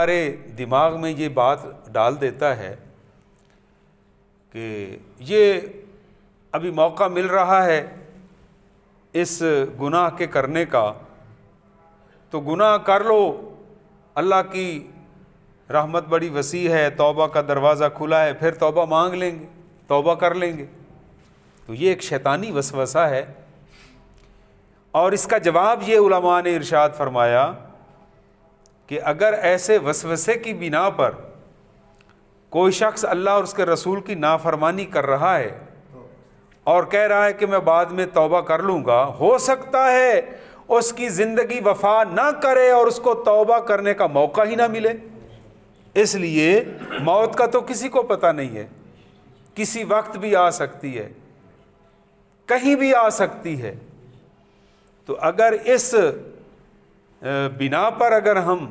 ہمارے دماغ میں یہ بات ڈال دیتا ہے کہ یہ ابھی موقع مل رہا ہے اس گناہ کے کرنے کا، تو گناہ کر لو، اللہ کی رحمت بڑی وسیع ہے، توبہ کا دروازہ کھلا ہے، پھر توبہ مانگ لیں گے، توبہ کر لیں گے۔ تو یہ ایک شیطانی وسوسہ ہے، اور اس کا جواب یہ علماء نے ارشاد فرمایا کہ اگر ایسے وسوسے کی بنا پر کوئی شخص اللہ اور اس کے رسول کی نافرمانی کر رہا ہے اور کہہ رہا ہے کہ میں بعد میں توبہ کر لوں گا، ہو سکتا ہے اس کی زندگی وفا نہ کرے اور اس کو توبہ کرنے کا موقع ہی نہ ملے۔ اس لیے موت کا تو کسی کو پتہ نہیں ہے، کسی وقت بھی آ سکتی ہے، کہیں بھی آ سکتی ہے۔ تو اگر اس بنا پر اگر ہم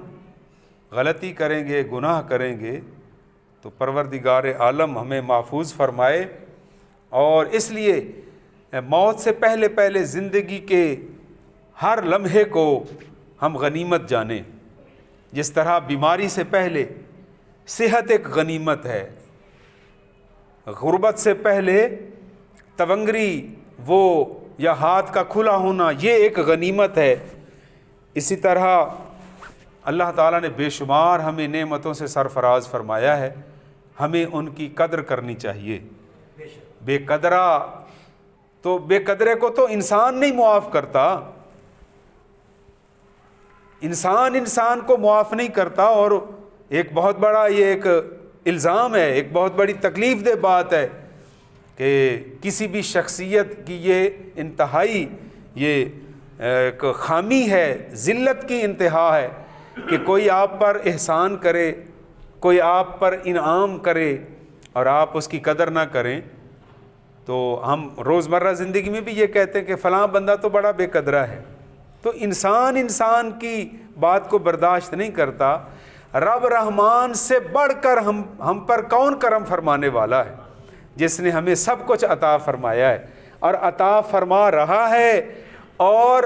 غلطی کریں گے، گناہ کریں گے، تو پروردگار عالم ہمیں محفوظ فرمائے، اور اس لیے موت سے پہلے پہلے زندگی کے ہر لمحے کو ہم غنیمت جانیں، جس طرح بیماری سے پہلے صحت ایک غنیمت ہے، غربت سے پہلے تونگری وہ یا ہاتھ کا کھلا ہونا یہ ایک غنیمت ہے۔ اسی طرح اللہ تعالیٰ نے بے شمار ہمیں نعمتوں سے سرفراز فرمایا ہے، ہمیں ان کی قدر کرنی چاہیے۔ بے قدرے کو تو انسان نہیں معاف کرتا، انسان کو معاف نہیں کرتا، اور ایک بہت بڑا یہ ایک الزام ہے، ایک بہت بڑی تکلیف دہ بات ہے کہ کسی بھی شخصیت کی یہ انتہائی یہ ایک خامی ہے، ذلت کی انتہا ہے کہ کوئی آپ پر احسان کرے، کوئی آپ پر انعام کرے اور آپ اس کی قدر نہ کریں۔ تو ہم روزمرہ زندگی میں بھی یہ کہتے ہیں کہ فلاں بندہ تو بڑا بے قدرہ ہے، تو انسان کی بات کو برداشت نہیں کرتا۔ رب رحمان سے بڑھ کر ہم پر کون کرم فرمانے والا ہے، جس نے ہمیں سب کچھ عطا فرمایا ہے اور عطا فرما رہا ہے اور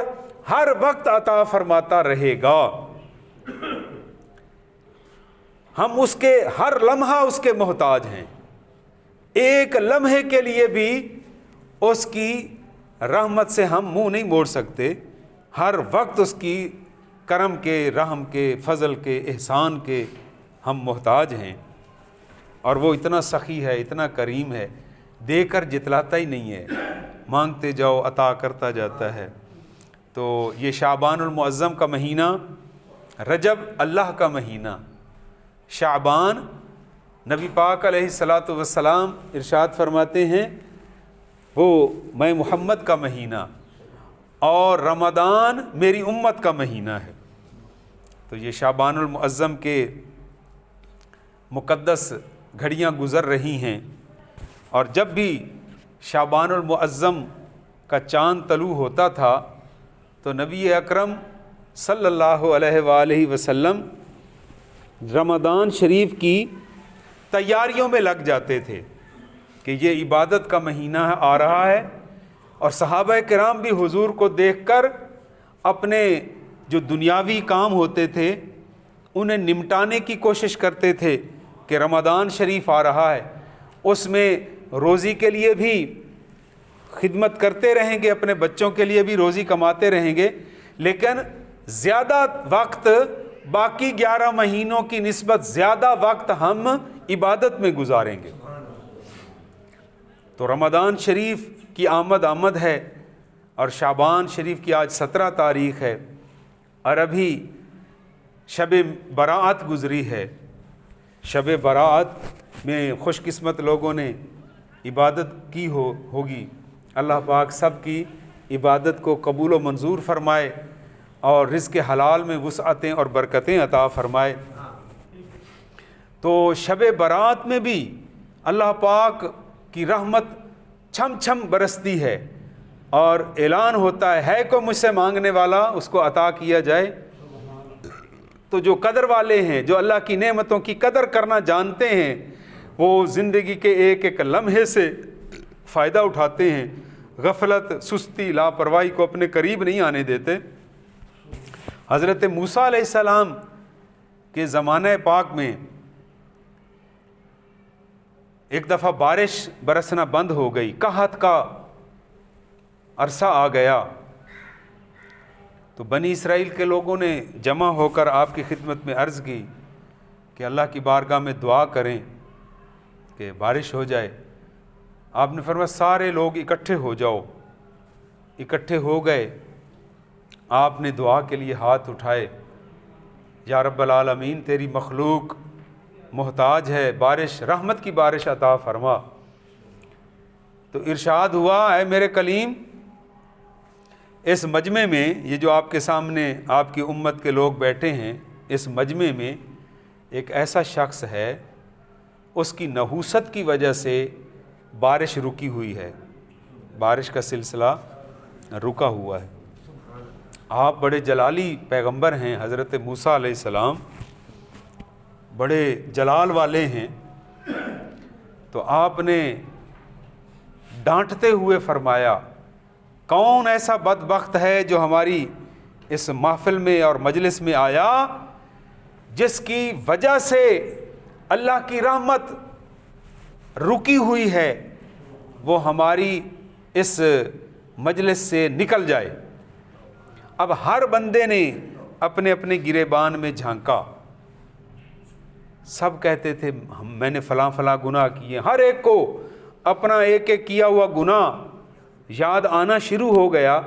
ہر وقت عطا فرماتا رہے گا۔ ہم اس کے ہر لمحہ اس کے محتاج ہیں، ایک لمحے کے لیے بھی اس کی رحمت سے ہم منہ نہیں موڑ سکتے، ہر وقت اس کی کرم کے، رحم کے، فضل کے، احسان کے ہم محتاج ہیں، اور وہ اتنا سخی ہے، اتنا کریم ہے، دے کر جتلاتا ہی نہیں ہے، مانگتے جاؤ عطا کرتا جاتا ہے۔ تو یہ شعبان المعظم کا مہینہ، رجب اللہ کا مہینہ، شعبان نبی پاک علیہ الصلاۃ والسلام ارشاد فرماتے ہیں وہ میں محمد کا مہینہ، اور رمضان میری امت کا مہینہ ہے۔ تو یہ شعبان المعظم کے مقدس گھڑیاں گزر رہی ہیں، اور جب بھی شعبان المعظم کا چاند طلوع ہوتا تھا تو نبی اکرم صلی اللہ علیہ وآلہ وسلم رمضان شریف کی تیاریوں میں لگ جاتے تھے کہ یہ عبادت کا مہینہ آ رہا ہے، اور صحابہ کرام بھی حضور کو دیکھ کر اپنے جو دنیاوی کام ہوتے تھے انہیں نمٹانے کی کوشش کرتے تھے کہ رمضان شریف آ رہا ہے، اس میں روزی کے لیے بھی خدمت کرتے رہیں گے، اپنے بچوں کے لیے بھی روزی کماتے رہیں گے، لیکن زیادہ وقت باقی 11 مہینوں کی نسبت زیادہ وقت ہم عبادت میں گزاریں گے۔ تو رمضان شریف کی آمد ہے، اور شعبان شریف کی آج 17 تاریخ ہے، اور ابھی شب برات گزری ہے۔ شب برات میں خوش قسمت لوگوں نے عبادت کی ہوگی، اللہ پاک سب کی عبادت کو قبول و منظور فرمائے اور رزق حلال میں وسعتیں اور برکتیں عطا فرمائے۔ تو شب برات میں بھی اللہ پاک کی رحمت چھم چھم برستی ہے، اور اعلان ہوتا ہے کوئی مجھ سے مانگنے والا اس کو عطا کیا جائے۔ تو جو قدر والے ہیں، جو اللہ کی نعمتوں کی قدر کرنا جانتے ہیں، وہ زندگی کے ایک ایک لمحے سے فائدہ اٹھاتے ہیں، غفلت، سستی، لاپرواہی کو اپنے قریب نہیں آنے دیتے۔ حضرت موسیٰ علیہ السلام کہ زمانہ پاک میں ایک دفعہ بارش برسنا بند ہو گئی، قحط کا عرصہ آ گیا، تو بنی اسرائیل کے لوگوں نے جمع ہو کر آپ کی خدمت میں عرض کی کہ اللہ کی بارگاہ میں دعا کریں کہ بارش ہو جائے۔ آپ نے فرمایا سارے لوگ اکٹھے ہو جاؤ۔ اکٹھے ہو گئے، آپ نے دعا کے لیے ہاتھ اٹھائے، یا رب العالمین تیری مخلوق محتاج ہے، بارش، رحمت کی بارش عطا فرما۔ تو ارشاد ہوا، اے میرے کلیم، اس مجمع میں، یہ جو آپ کے سامنے آپ کی امت کے لوگ بیٹھے ہیں، اس مجمع میں ایک ایسا شخص ہے، اس کی نحوست کی وجہ سے بارش رکی ہوئی ہے، بارش کا سلسلہ رکا ہوا ہے۔ آپ بڑے جلالی پیغمبر ہیں، حضرت موسیٰ علیہ السلام بڑے جلال والے ہیں، تو آپ نے ڈانٹتے ہوئے فرمایا، کون ایسا بدبخت ہے جو ہماری اس محفل میں اور مجلس میں آیا جس کی وجہ سے اللہ کی رحمت رکی ہوئی ہے، وہ ہماری اس مجلس سے نکل جائے۔ اب ہر بندے نے اپنے اپنے گریبان میں جھانکا، سب کہتے تھے میں نے فلاں فلاں گناہ کیے، ہر ایک کو اپنا ایک ایک کیا ہوا گناہ یاد آنا شروع ہو گیا۔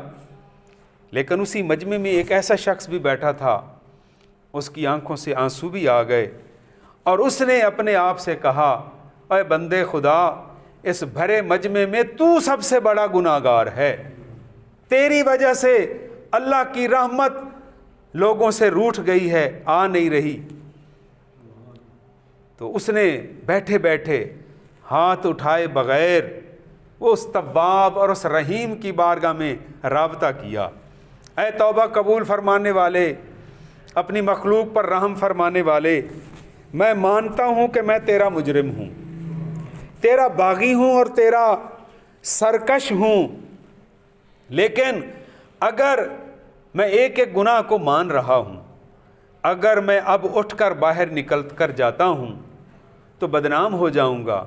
لیکن اسی مجمع میں ایک ایسا شخص بھی بیٹھا تھا، اس کی آنکھوں سے آنسو بھی آ گئے، اور اس نے اپنے آپ سے کہا، اے بندے خدا، اس بھرے مجمع میں تو سب سے بڑا گناہ گار ہے، تیری وجہ سے اللہ کی رحمت لوگوں سے روٹھ گئی ہے، آ نہیں رہی۔ تو اس نے بیٹھے بیٹھے ہاتھ اٹھائے بغیر وہ اس تواب اور اس رحیم کی بارگاہ میں رابطہ کیا، اے توبہ قبول فرمانے والے، اپنی مخلوق پر رحم فرمانے والے، میں مانتا ہوں کہ میں تیرا مجرم ہوں، تیرا باغی ہوں اور تیرا سرکش ہوں، لیکن اگر میں ایک ایک گناہ کو مان رہا ہوں، اگر میں اب اٹھ کر باہر نکل کر جاتا ہوں تو بدنام ہو جاؤں گا،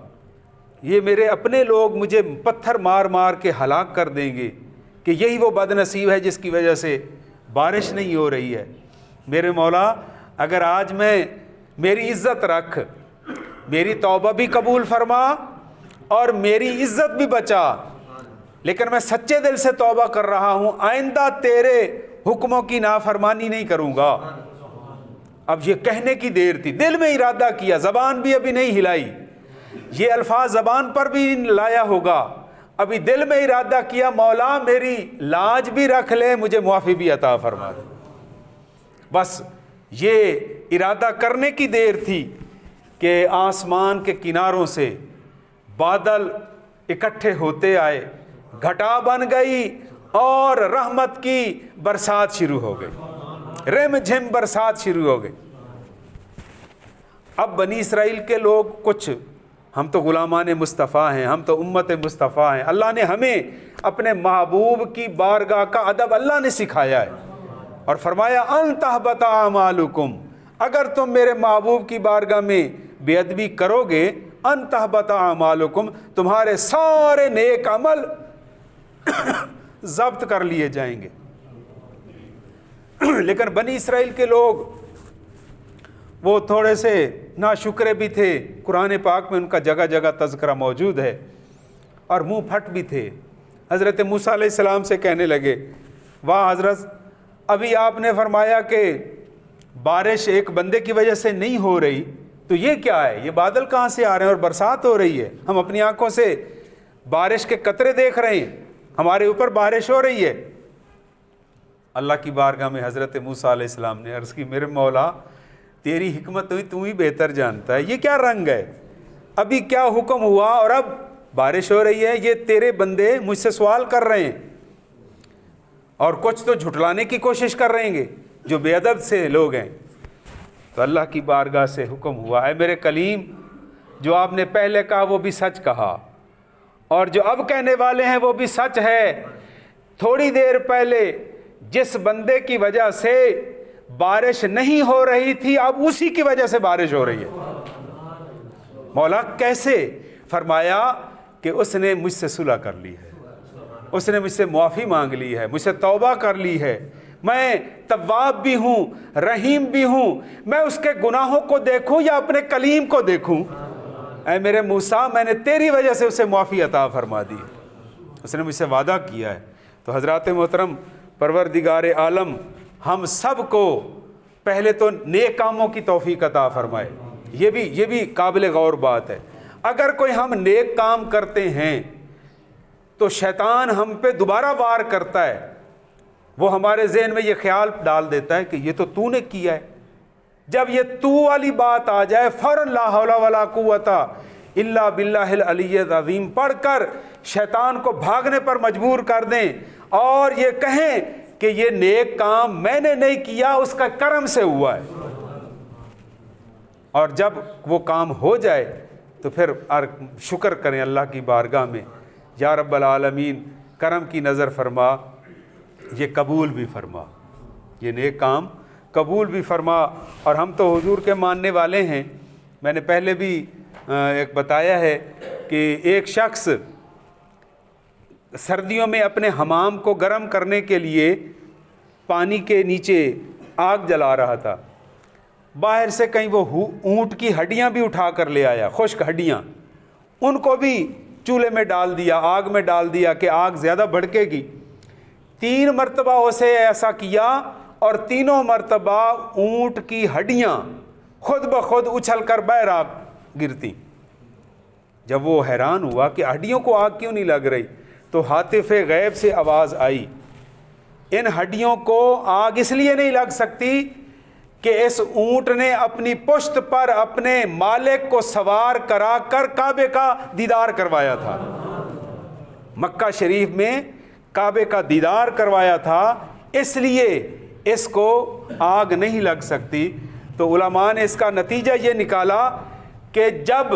یہ میرے اپنے لوگ مجھے پتھر مار مار کے ہلاک کر دیں گے کہ یہی وہ بد نصیب ہے جس کی وجہ سے بارش نہیں ہو رہی ہے۔ میرے مولا، اگر آج میں میری عزت رکھ، میری توبہ بھی قبول فرما اور میری عزت بھی بچا، لیکن میں سچے دل سے توبہ کر رہا ہوں، آئندہ تیرے حکموں کی نافرمانی نہیں کروں گا۔ اب یہ کہنے کی دیر تھی، دل میں ارادہ کیا، زبان بھی ابھی نہیں ہلائی، یہ الفاظ زبان پر بھی لایا ہوگا، ابھی دل میں ارادہ کیا، مولا میری لاج بھی رکھ لے، مجھے معافی بھی عطا فرما دے۔ بس یہ ارادہ کرنے کی دیر تھی کہ آسمان کے کناروں سے بادل اکٹھے ہوتے آئے، گھٹا بن گئی اور رحمت کی برسات شروع ہو گئی، رم جھم برسات شروع ہو گئی۔ اب بنی اسرائیل کے لوگ کچھ، ہم تو غلامان مصطفیٰ ہیں، ہم تو امت مصطفیٰ ہیں، اللہ نے ہمیں اپنے محبوب کی بارگاہ کا ادب اللہ نے سکھایا ہے، اور فرمایا ان تحبط اعمالکم، اگر تم میرے محبوب کی بارگاہ میں بے ادبی کرو گے، ان تحبط اعمالکم، تمہارے سارے نیک عمل ضبط کر لیے جائیں گے۔ لیکن بنی اسرائیل کے لوگ وہ تھوڑے سے ناشکرے بھی تھے، قرآن پاک میں ان کا جگہ جگہ تذکرہ موجود ہے، اور منہ پھٹ بھی تھے۔ حضرت موسیٰ علیہ السلام سے کہنے لگے، واہ حضرت، ابھی آپ نے فرمایا کہ بارش ایک بندے کی وجہ سے نہیں ہو رہی، تو یہ کیا ہے، یہ بادل کہاں سے آ رہے ہیں اور برسات ہو رہی ہے، ہم اپنی آنکھوں سے بارش کے قطرے دیکھ رہے ہیں، ہمارے اوپر بارش ہو رہی ہے۔ اللہ کی بارگاہ میں حضرت موسیٰ علیہ السلام نے عرض کی، میرے مولا تیری حکمت تو ہی بہتر جانتا ہے، یہ کیا رنگ ہے، ابھی کیا حکم ہوا اور اب بارش ہو رہی ہے، یہ تیرے بندے مجھ سے سوال کر رہے ہیں، اور کچھ تو جھٹلانے کی کوشش کر رہے ہیں جو بے ادب سے لوگ ہیں۔ تو اللہ کی بارگاہ سے حکم ہوا، اے میرے کلیم، جو آپ نے پہلے کہا وہ بھی سچ کہا، اور جو اب کہنے والے ہیں وہ بھی سچ ہے۔ تھوڑی دیر پہلے جس بندے کی وجہ سے بارش نہیں ہو رہی تھی، اب اسی کی وجہ سے بارش ہو رہی ہے۔ مولا کیسے؟ فرمایا کہ اس نے مجھ سے صلح کر لی ہے، اس نے مجھ سے معافی مانگ لی ہے، مجھ سے توبہ کر لی ہے۔ میں تواب بھی ہوں، رحیم بھی ہوں، میں اس کے گناہوں کو دیکھوں یا اپنے کلیم کو دیکھوں؟ اے میرے موسیٰ، میں نے تیری وجہ سے اسے معافی عطا فرما دی، اس نے مجھ سے وعدہ کیا ہے۔ تو حضرات محترم، پروردگار عالم ہم سب کو پہلے تو نیک کاموں کی توفیق عطا فرمائے، یہ بھی قابل غور بات ہے۔ اگر کوئی ہم نیک کام کرتے ہیں تو شیطان ہم پہ دوبارہ وار کرتا ہے، وہ ہمارے ذہن میں یہ خیال ڈال دیتا ہے کہ یہ تو تو نے کیا ہے۔ جب یہ تو والی بات آ جائے، فوراً لا حول ولا قوت الا باللہ العلی العظیم پڑھ کر شیطان کو بھاگنے پر مجبور کر دیں اور یہ کہیں کہ یہ نیک کام میں نے نہیں کیا، اس کا کرم سے ہوا ہے۔ اور جب وہ کام ہو جائے تو پھر شکر کریں اللہ کی بارگاہ میں، یا رب العالمین کرم کی نظر فرما، یہ قبول بھی فرما، یہ نیک کام قبول بھی فرما۔ اور ہم تو حضور کے ماننے والے ہیں۔ میں نے پہلے بھی ایک بتایا ہے کہ ایک شخص سردیوں میں اپنے حمام کو گرم کرنے کے لیے پانی کے نیچے آگ جلا رہا تھا۔ باہر سے کہیں وہ اونٹ کی ہڈیاں بھی اٹھا کر لے آیا، خشک ہڈیاں، ان کو بھی چولہے میں ڈال دیا، آگ میں ڈال دیا کہ آگ زیادہ بھڑکے گی۔ 3 مرتبہ اسے ایسا کیا اور تینوں مرتبہ اونٹ کی ہڈیاں خود بخود اچھل کر باہر گرتی۔ جب وہ حیران ہوا کہ ہڈیوں کو آگ کیوں نہیں لگ رہی، تو ہاتف غیب سے آواز آئی، ان ہڈیوں کو آگ اس لیے نہیں لگ سکتی کہ اس اونٹ نے اپنی پشت پر اپنے مالک کو سوار کرا کر کعبے کا دیدار کروایا تھا، مکہ شریف میں کعبے کا دیدار کروایا تھا، اس لیے اس کو آگ نہیں لگ سکتی۔ تو علماء نے اس کا نتیجہ یہ نکالا کہ جب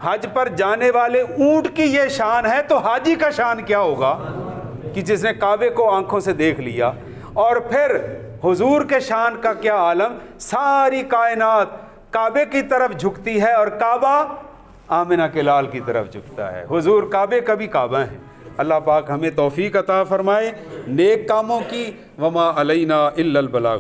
حج پر جانے والے اونٹ کی یہ شان ہے تو حاجی کا شان کیا ہوگا کہ جس نے کعبے کو آنکھوں سے دیکھ لیا۔ اور پھر حضور کے شان کا کیا عالم، ساری کائنات کعبے کی طرف جھکتی ہے اور کعبہ آمنہ کے لال کی طرف جھکتا ہے۔ حضور کعبے کا بھی کعبہ ہیں۔ اللہ پاک ہمیں توفیق عطا فرمائے نیک کاموں کی، وما علینا الا البلاغ۔